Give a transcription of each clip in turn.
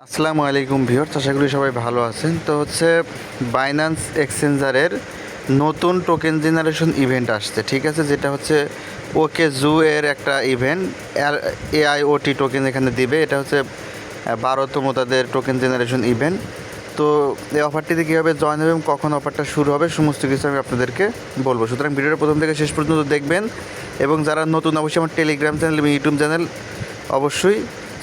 আসসালামু আলাইকুম ভিউয়ার্স, আশা করি সবাই ভালো আছেন। তো হচ্ছে বাইন্যান্স এক্সচেঞ্জারের নতুন টোকেন জেনারেশন ইভেন্ট আসছে, ঠিক আছে, যেটা হচ্ছে ওকে জু এর একটা ইভেন্ট। এআইওটি টোকেন এখানে দিবে। এটা হচ্ছে 12তম তাদের টোকেন জেনারেশন ইভেন্ট। তো এই অফারটিতে কীভাবে জয়েন হবে এবং কখন অফারটা শুরু হবে সমস্ত কিছু আমি আপনাদেরকে বলবো। সুতরাং ভিডিওটা প্রথম থেকে শেষ পর্যন্ত দেখবেন এবং যারা নতুন অবশ্যই আমার টেলিগ্রাম চ্যানেল এবং ইউটিউব চ্যানেল অবশ্যই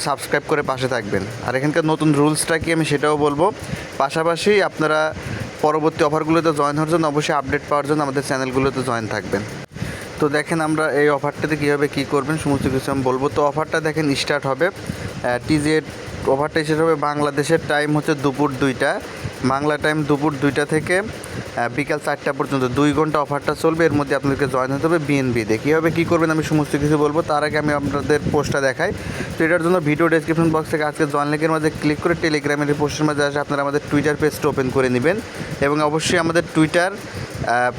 সাবস্ক্রাইব করে পাশে থাকবেন। আর এখানকার নতুন রুলসটা কি আমি সেটাও বলবো। পাশাপাশি আপনারা পরবর্তী অফারগুলোতে জয়েন হওয়ার জন্য অবশ্যই আপডেট পাওয়ার জন্য আমাদের চ্যানেলগুলোতে জয়েন থাকবেন। তো দেখেন আমরা এই অফারটাতে কীভাবে কী করবেন সমস্ত কিছু আমি বলবো। তো অফারটা দেখেন স্টার্ট হবে টিজেড ওভারটা স্টার্ট হবে বাংলাদেশের টাইম হচ্ছে দুপুর 2টা, বাংলা টাইম দুপুর 2টা থেকে বিকাল 4টা পর্যন্ত 2 ঘন্টা অফারটা চলবে। এর মধ্যে আপনাদেরকে জয়েন হতে হবে বিএনবিতে। কীভাবে কী করবেন আমি সমস্ত কিছু বলবো। তার আগে আমি আপনাদের পোস্টটা দেখাই। তো এটার জন্য ভিডিও ডেসক্রিপশন বক্স থেকে আজকে জয়েন লিঙ্কের মধ্যে ক্লিক করে টেলিগ্রামের পোস্টের মধ্যে আসে আপনারা আমাদের টুইটার পেজটা ওপেন করে নেবেন এবং অবশ্যই আমাদের টুইটার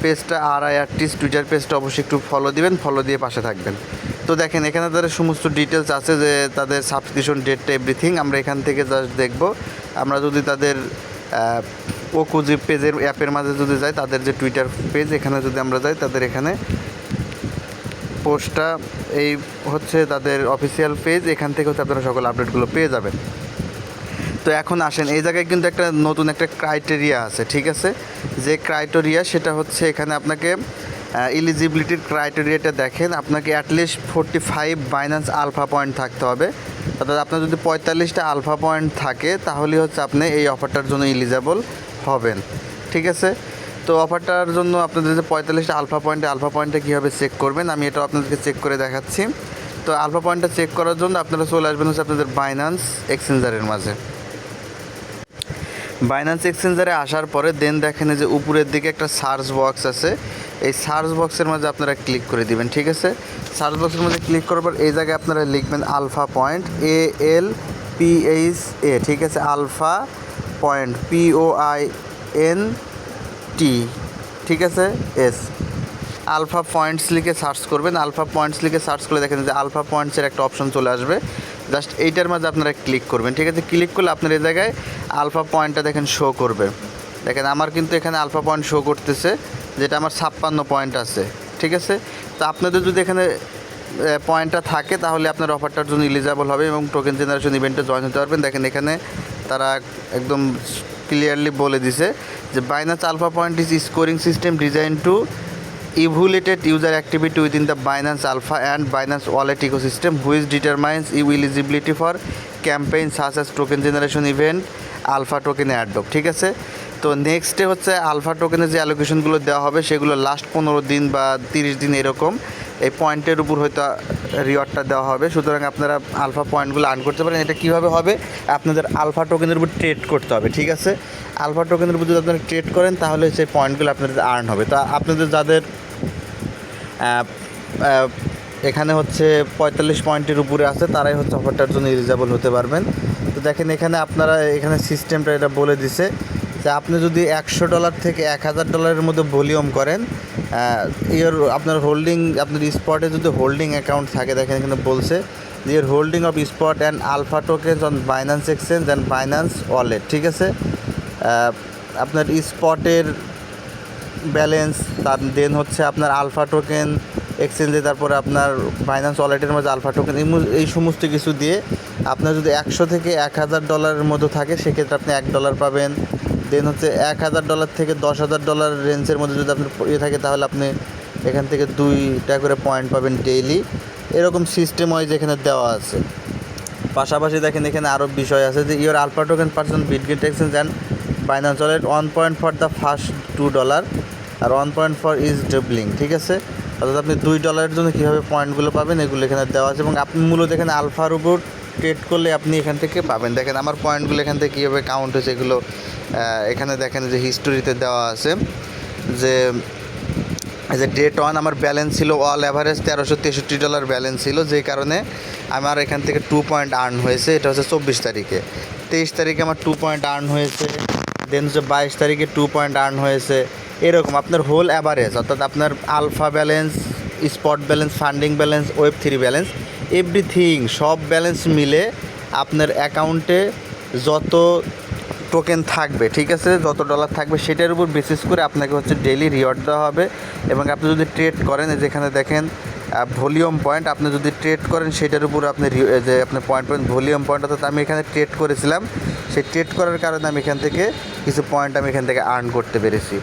পেজটা আরআইআরটিস টুইটার পেজটা অবশ্যই একটু ফলো দিবেন, ফলো দিয়ে পাশে থাকবেন। তো দেখেন এখানে তাদের সমস্ত ডিটেলস আছে, যে তাদের সাবস্ক্রিপশন ডেটটা এভরিথিং আমরা এখান থেকে জাস্ট দেখব। আমরা যদি তাদের ওকুজি পেজের অ্যাপের মাঝে যদি যাই, তাদের যে টুইটার পেজ এখানে যদি আমরা যাই, তাদের এখানে পোস্টটা এই হচ্ছে তাদের অফিসিয়াল পেজ। এখান থেকে হচ্ছে আপনারা সকল আপডেটগুলো পেয়ে যাবেন। তো এখন আসেন, এই জায়গায় কিন্তু একটা নতুন একটা ক্রাইটেরিয়া আছে, ঠিক আছে। যে ক্রাইটেরিয়া সেটা হচ্ছে এখানে আপনাকে এলিজিবিলিটির ক্রাইটেরিয়াটা দেখেন। আপনাকে অ্যাটলিস্ট 45 বাইন্যান্স আলফা পয়েন্ট থাকতে হবে। অর্থাৎ আপনার যদি 45টা আলফা পয়েন্ট থাকে তাহলে হচ্ছে আপনি এই অফারটার জন্য এলিজিবল হবেন, ঠিক আছে। তো অফারটার জন্য আপনাদের যে 45টা আলফা পয়েন্টে কীভাবে চেক করবেন আমি এটাও আপনাদেরকে চেক করে দেখাচ্ছি। তো আলফা পয়েন্টটা চেক করার জন্য আপনারা চলে আসবেন হচ্ছে আপনাদের বাইন্যান্স এক্সচেঞ্জারের মাঝে। বাইন্যান্স এক্সচেঞ্জারে আসার পরে দেন দেখেন যে উপরের দিকে একটা সার্চ বক্স আছে। এই সার্চ বক্সের মাঝে আপনারা ক্লিক করে দিবেন, ঠিক আছে। সার্চ বক্সের মধ্যে ক্লিক করার পর এই জায়গায় আপনারা লিখবেন আলফা পয়েন্ট ALPHA, ঠিক আছে, আলফা পয়েন্ট POINT, ঠিক আছে, এস আলফা পয়েন্টস লিখে সার্চ করবেন। আলফা পয়েন্টস লিখে সার্চ করলে দেখেন যে আলফা পয়েন্টসের একটা অপশন চলে আসবে। জাস্ট এইটার মাঝে আপনারা ক্লিক করবেন, ঠিক আছে। ক্লিক করলে আপনার এই জায়গায় আলফা পয়েন্টটা দেখেন শো করবে। দেখেন আমার কিন্তু এখানে আলফা পয়েন্ট শো করতেছে, যেটা আমার 56 পয়েন্ট আছে, ঠিক আছে। তো আপনাদের যদি এখানে পয়েন্টটা থাকে তাহলে আপনার অফারটার জন্য এলিজিবল হবে এবং টোকেন জেনারেশন ইভেন্টে জয়েন হতে পারবেন। দেখেন এখানে তারা একদম ক্লিয়ারলি বলে দিছে যে Binance alpha point is scoring system design to evaluated user activity within the Binance Alpha and Binance Wallet ecosystem, which determines eligibility for campaigns such as token generation event, alpha token adopt, ঠিক আছে। তো নেক্সটে হচ্ছে alpha টোকেনের যে অ্যালোকেশনগুলো দেওয়া হবে সেগুলো লাস্ট 15 দিন বা 30 দিন এরকম এই পয়েন্টের উপর হয়তো রিওয়ার্ডটা দেওয়া হবে। সুতরাং আপনারা আলফা পয়েন্টগুলো আর্ন করতে পারেন। এটা কীভাবে হবে, আপনাদের আলফা টোকেনের উপর ট্রেড করতে হবে, ঠিক আছে। আলফা টোকেনের উপর যদি আপনারা ট্রেড করেন তাহলে সেই পয়েন্টগুলো আপনাদের আর্ন হবে। তো আপনাদের যাদের এখানে হচ্ছে 45 পয়েন্টের উপরে আছে তারাই হচ্ছে অফারটার জন্য এলিজিবল হতে পারবেন। তো দেখেন এখানে আপনারা এখানে সিস্টেমটা এটা বলে দিছে যে আপনি যদি $100 থেকে $1000 মধ্যে ভলিউম করেন, আপনার হোল্ডিং, আপনার স্পটে যদি হোল্ডিং অ্যাকাউন্ট থাকে, দেখেন এখানে বলছে যে holding of spot and alpha token on Binance exchange and Binance wallet, ঠিক আছে। আপনার স্পটের ব্যালেন্স, তার দেন হচ্ছে আপনার আলফা টোকেন এক্সচেঞ্জে, তারপরে আপনার বাইন্যান্স ওয়ালেটের মধ্যে আলফা টোকেন, এই সমস্ত কিছু দিয়ে আপনার যদি $100 থেকে $1000 মধ্যে থাকে সেক্ষেত্রে আপনি $1 পাবেন। দেন হচ্ছে $1000 থেকে $10,000 রেঞ্জের মধ্যে যদি আপনার থাকে তাহলে আপনি এখান থেকে 2টা করে পয়েন্ট পাবেন ডেইলি। এরকম সিস্টেম ওয়াইজ এখানে দেওয়া আছে। পাশাপাশি দেখেন এখানে আরও বিষয় আছে যে your alpha token person Bitget exchange and Binance wallet 1 point for the first $2 আর 1 পয়েন্ট ফর ইজ ডাবলিং, ঠিক আছে। অর্থাৎ আপনি $2 জন্য কীভাবে পয়েন্টগুলো পাবেন এগুলো এখানে দেওয়া আছে এবং আপনি মূলত এখানে আলফার উপর ট্রেড করলে আপনি এখান থেকে পাবেন। দেখেন আমার পয়েন্টগুলো এখান থেকে কীভাবে কাউন্ট হয়েছে এগুলো এখানে দেখেন যে হিস্টোরিতে দেওয়া আছে যে ডেট 1 আমার ব্যালেন্স ছিল অল অ্যাভারেজ $1363 ব্যালেন্স ছিল, যে কারণে আমার এখান থেকে 2 পয়েন্ট আর্ন হয়েছে। এটা হচ্ছে 24 তারিখে। 23 তারিখে আমার 2 পয়েন্ট আর্ন হয়েছে। দেন হচ্ছে 22 তারিখে 2 পয়েন্ট আর্ন হয়েছে। এরকম আপনার হোল অ্যাভারেজ, অর্থাৎ আপনার alpha balance, spot balance, funding balance, web 3 balance, everything সব ব্যালেন্স মিলে আপনার অ্যাকাউন্টে যত টোকেন থাকবে, ঠিক আছে, যত ডলার থাকবে সেটার উপর বেসিস করে আপনাকে হচ্ছে ডেইলি রিওয়ার্ড দেওয়া হবে। এবং আপনি যদি ট্রেড করেন, যেখানে দেখেন ভলিউম পয়েন্ট, আপনি যদি ট্রেড করেন সেটার উপর আপনি যে আপনি পয়েন্ট ভলিউম পয়েন্ট, অর্থাৎ আমি এখানে ট্রেড করেছিলাম, সেই ট্রেড করার কারণে আমি এখান থেকে কিছু পয়েন্ট আমি এখান থেকে আর্ন করতে পেরেছি।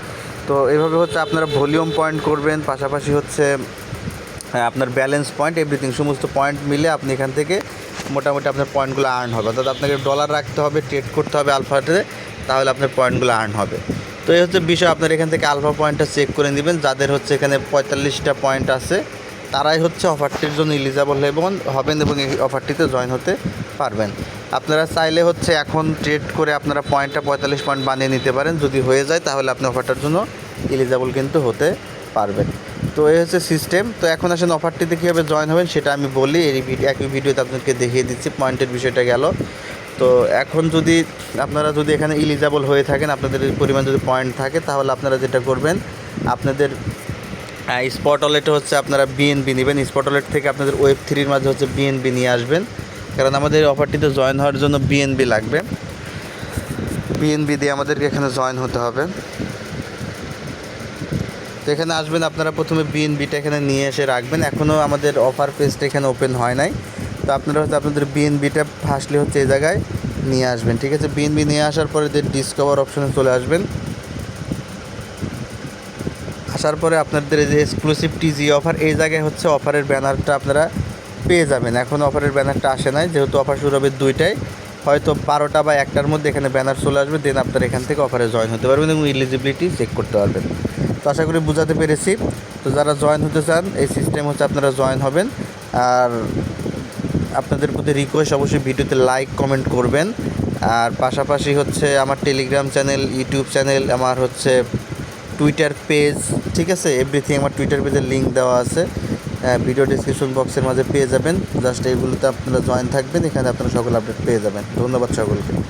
তো এইভাবে হচ্ছে আপনারা ভলিউম পয়েন্ট করবেন, পাশাপাশি হচ্ছে আপনার ব্যালেন্স পয়েন্ট, এভরিথিং সমস্ত পয়েন্ট মিলে আপনি এখান থেকে মোটামুটি আপনার পয়েন্টগুলো আর্ন হবে। অর্থাৎ আপনাকে ডলার রাখতে হবে, ট্রেড করতে হবে আলফাতে, তাহলে আপনার পয়েন্টগুলো আর্ন হবে। তো এই হচ্ছে বিষয়, আপনার এখান থেকে আলফা পয়েন্টটা চেক করে নেবেন। যাদের হচ্ছে এখানে 45টা পয়েন্ট আছে তারাই হচ্ছে অফারটির জন্য এলিজিবল হবেন এবং এই অফারটিতে জয়েন হতে পারবেন। আপনারা চাইলে হচ্ছে এখন ট্রেড করে আপনারা পয়েন্টটা 45 পয়েন্ট বানিয়ে নিতে পারেন। যদি হয়ে যায় তাহলে আপনি অফারটার জন্য এলিজিবল কিন্তু হতে পারবেন। তো এই হচ্ছে সিস্টেম। তো এখন আসেন অফারটিতে কীভাবে জয়েন হবেন সেটা আমি বলি। এই একই ভিডিওতে আপনাদেরকে দেখিয়ে দিচ্ছি, পয়েন্টের বিষয়টা গেল। তো এখন যদি আপনারা এখানে এলিজিবল হয়ে থাকেন, আপনাদের পরিমাণ যদি পয়েন্ট থাকে, তাহলে আপনারা যেটা করবেন, আপনাদের স্পট ওয়ালেটে হচ্ছে আপনারা বিএনবি নেবেন। স্পট ওয়ালেট থেকে আপনাদের Web3 মাঝে হচ্ছে বিএনবি নিয়ে আসবেন, কারণ আমাদের অফারটিতে জয়েন হওয়ার জন্য বিএনবি লাগবে। বিএনবি দিয়ে আমাদেরকে এখানে জয়েন হতে হবে। তো এখানে আসবেন, আপনারা প্রথমে বিএনবিটা এখানে নিয়ে এসে রাখবেন। এখনও আমাদের অফার পেজটা এখানে ওপেন হয় নাই। তো আপনারা হচ্ছে আপনাদের বিএনবিটা ফার্স্টলি হচ্ছে এই জায়গায় নিয়ে আসবেন, ঠিক আছে। বিএনবি নিয়ে আসার পরে ডিসকভার অপশনে চলে আসবেন। আসার পরে আপনাদের এই যে এক্সক্লুসিভ টিজি অফার, এই জায়গায় হচ্ছে অফারের ব্যানারটা আপনারা পেয়ে যাবেন। এখন অফারের ব্যানারটা আসে নাই, যেহেতু অফার শুরু হবে 2টায়, হয়তো 12টা বা 1টার মধ্যে এখানে ব্যানার চলে আসবে। দেন আপনারা এখান থেকে অফারে জয়েন হতে পারবেন এবং এলিজিবিলিটি চেক করতে পারবেন। তো আশা করি বোঝাতে পেরেছি। তো যারা জয়েন হতে চান, এই সিস্টেম হচ্ছে আপনারা জয়েন হবেন। আর আপনাদের প্রতি রিকোয়েস্ট, অবশ্যই ভিডিওতে লাইক কমেন্ট করবেন। আর পাশাপাশি হচ্ছে আমার টেলিগ্রাম চ্যানেল, ইউটিউব চ্যানেল, আমার হচ্ছে টুইটার পেজ, ঠিক আছে, এভরিথিং আমার টুইটার পেজের লিঙ্ক দেওয়া আছে, ভিডিও ডিসক্রিপশন বক্সের মাঝে পেয়ে যাবেন। জাস্ট এইগুলোতে আপনারা জয়েন থাকবেন, এখানে আপনারা সকল আপডেট পেয়ে যাবেন। ধন্যবাদ সকলকে।